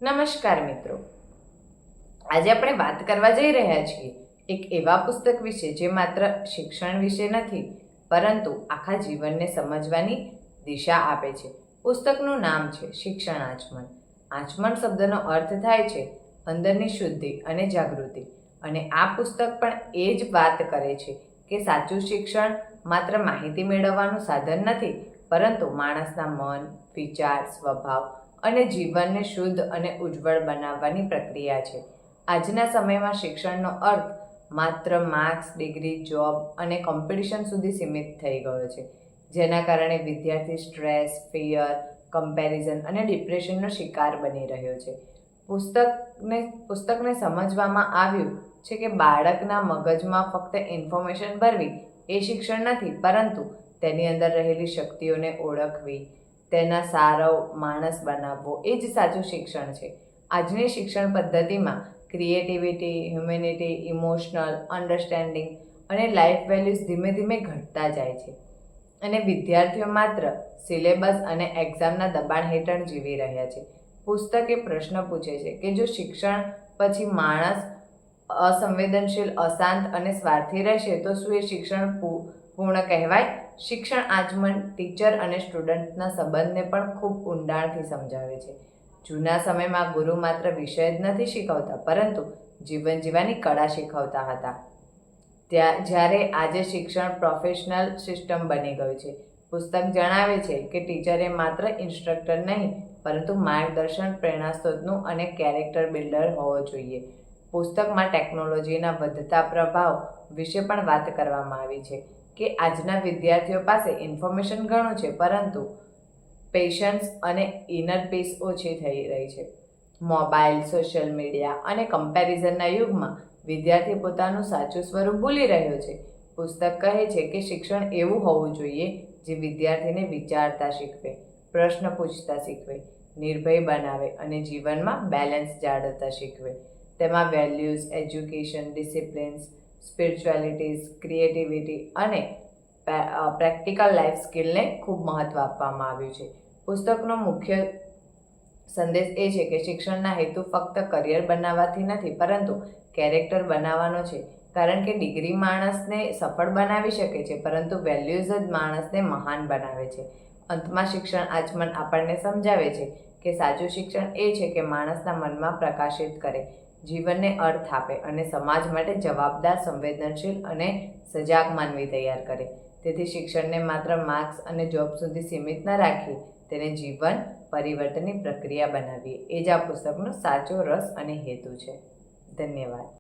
નમસ્કાર મિત્રો, આજે આપણે વાત કરવા જઈ રહ્યા છીએ એક એવા પુસ્તક વિશે જે માત્ર શિક્ષણ વિશે નથી પરંતુ આખા જીવનને સમજવાની દિશા આપે છે. પુસ્તકનું નામ છે શિક્ષણ આચમન. આચમન શબ્દનો અર્થ થાય છે અંદરની શુદ્ધિ અને જાગૃતિ. અને આ પુસ્તક પણ એ જ વાત કરે છે કે સાચું શિક્ષણ માત્ર માહિતી મેળવવાનું સાધન નથી પરંતુ માણસના મન, વિચાર, સ્વભાવ અને જીવનને શુદ્ધ અને ઉજ્જવળ બનાવવાની પ્રક્રિયા છે. આજના સમયમાં શિક્ષણનો અર્થ માત્ર માર્ક્સ, ડિગ્રી, જોબ અને કોમ્પિટિશન સુધી સીમિત થઈ ગયો છે, જેના કારણે વિદ્યાર્થી સ્ટ્રેસ, ફિયર, કમ્પેરિઝન અને ડિપ્રેશનનો શિકાર બની રહ્યો છે. પુસ્તકને સમજવામાં આવ્યું છે કે બાળકના મગજમાં ફક્ત ઇન્ફોર્મેશન ભરવી એ શિક્ષણ નથી, પરંતુ તેની અંદર રહેલી શક્તિઓને ઓળખવી, તેના સારો માણસ બનાવવો એ જ સાચું શિક્ષણ છે. આજની શિક્ષણ પદ્ધતિમાં ક્રિએટિવિટી, હ્યુમેનિટી, ઇમોશનલ અન્ડરસ્ટેન્ડિંગ અને લાઈફ વેલ્યુઝ ધીમે ધીમે ઘટતા જાય છે અને વિદ્યાર્થીઓ માત્ર સિલેબસ અને એક્ઝામના દબાણ હેઠળ જીવી રહ્યા છે. પુસ્તક એ પ્રશ્ન પૂછે છે કે જો શિક્ષણ પછી માણસ અસંવેદનશીલ, અશાંત અને સ્વાર્થી રહેશે તો શું એ શિક્ષણ પૂર્ણ કહેવાય? શિક્ષણ આચમન ટીચર અને સ્ટુડન્ટના સંબંધને પણ ખૂબ ઊંડાણથી સમજાવે છે. જૂના સમયમાં ગુરુ માત્ર વિષય જ નથી શીખવતા પરંતુ જીવન જીવવાની કળા શીખવતા હતા. જ્યારે આજે શિક્ષણ પ્રોફેશનલ સિસ્ટમ બની ગયું છે. પુસ્તક જણાવે છે કે ટીચરે માત્ર ઇન્સ્ટ્રક્ટર નહીં પરંતુ માર્ગદર્શન, પ્રેરણાસ્ત્રોતનું અને કેરેક્ટર બિલ્ડર હોવો જોઈએ. પુસ્તકમાં ટેકનોલોજીના વધતા પ્રભાવ વિશે પણ વાત કરવામાં આવી છે કે આજના વિદ્યાર્થીઓ પાસે ઇન્ફોર્મેશન ઘણું છે પરંતુ પેશન્સ અને ઇનર પીસ ઓછી થઈ રહી છે. મોબાઈલ, સોશિયલ મીડિયા અને કમ્પેરિઝનના યુગમાં વિદ્યાર્થી પોતાનું સાચું સ્વરૂપ ભૂલી રહ્યો છે. પુસ્તક કહે છે કે શિક્ષણ એવું હોવું જોઈએ જે વિદ્યાર્થીને વિચારતા શીખવે, પ્રશ્ન પૂછતા શીખવે, નિર્ભય બનાવે અને જીવનમાં બેલેન્સ જાળવતા શીખવે. તેમાં વેલ્યુઝ, એજ્યુકેશન, ડિસિપ્લિન્સ, સ્પિરિચ્યુઆલિટીઝ, ક્રિએટિવિટી અને પ્રેક્ટિકલ લાઈફ સ્કિલને ખૂબ મહત્ત્વ આપવામાં આવ્યું છે. પુસ્તકનો મુખ્ય સંદેશ એ છે કે શિક્ષણના હેતુ ફક્ત કરિયર બનાવવાથી નથી પરંતુ કેરેક્ટર બનાવવાનો છે, કારણ કે ડિગ્રી માણસને સફળ બનાવી શકે છે પરંતુ વેલ્યુઝ જ માણસને મહાન બનાવે છે. અંતમાં શિક્ષણ આચમન આપણને સમજાવે છે કે સાચું શિક્ષણ એ છે કે માણસના મનમાં પ્રકાશિત કરે, જીવનને અર્થ આપે અને સમાજ માટે જવાબદાર, સંવેદનશીલ અને સજાગ માનવી તૈયાર કરે. તેથી શિક્ષણને માત્ર માર્ક્સ અને જોબ સુધી સીમિત ન રાખી તેને જીવન પરિવર્તનની પ્રક્રિયા બનાવીએ. એ જ આ પુસ્તકનો સાચો રસ અને હેતુ છે. ધન્યવાદ.